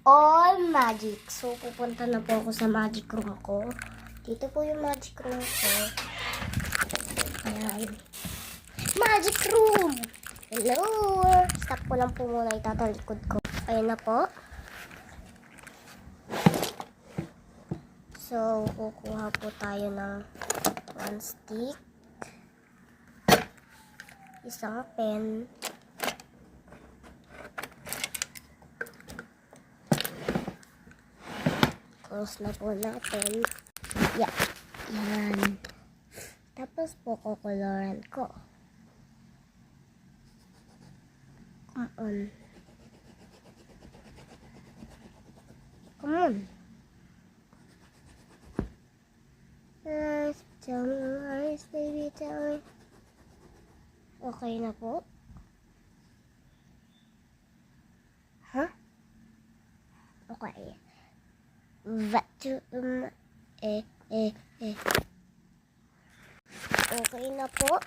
all magic. So, pupunta na po ako sa magic room ko. Dito po yung magic room ko. Ayan. Magic room! Hello! Stop ko lang po muna, itatalikod ko. Ayan na po. So, kukuha po tayo ng 1 stick. Isang pen. Close na po natin. Yeah. Yan. Tapos po, kukoloran ko. Come on. Come on. Tell me lies, baby, tell me. Okay na po. Huh? Okay. Okay na po.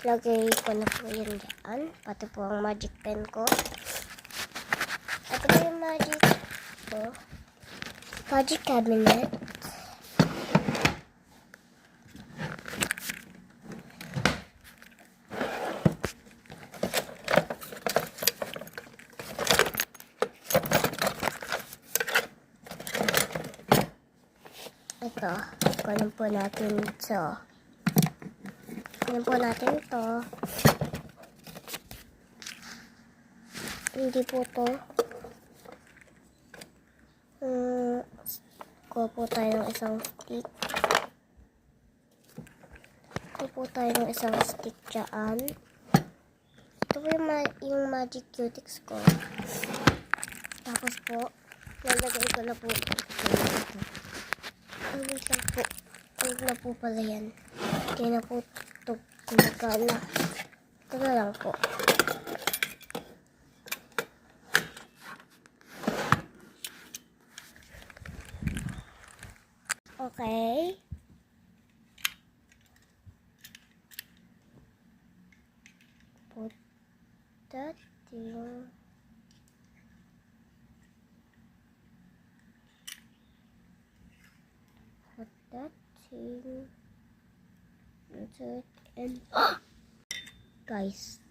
Lagay ko na po yun dyan. Pati po ang magic pen ko. Ito po yung magic ko. Magic cabinet. Ito, kunin po natin ito. Kunin po natin ito. Hindi po ito. Kuha po tayo ng isang stick. Kuha po tayo ng isang stick dyan. Ito po yung magic cutics ko. Tapos po, lalagay ko na po ito. Wait lang po. Wait na po pala yan. Kaya na po ito kumagana. Ito na lang po. Okay. Put that thing. Put that thing into it and guys,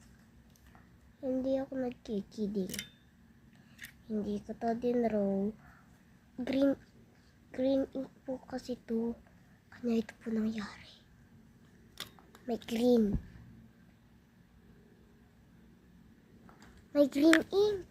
hindi ako nagkikidding. Hindi ko to dinraw. Green ink po kasi to. Kanya ito po nangyari. May green. May green ink.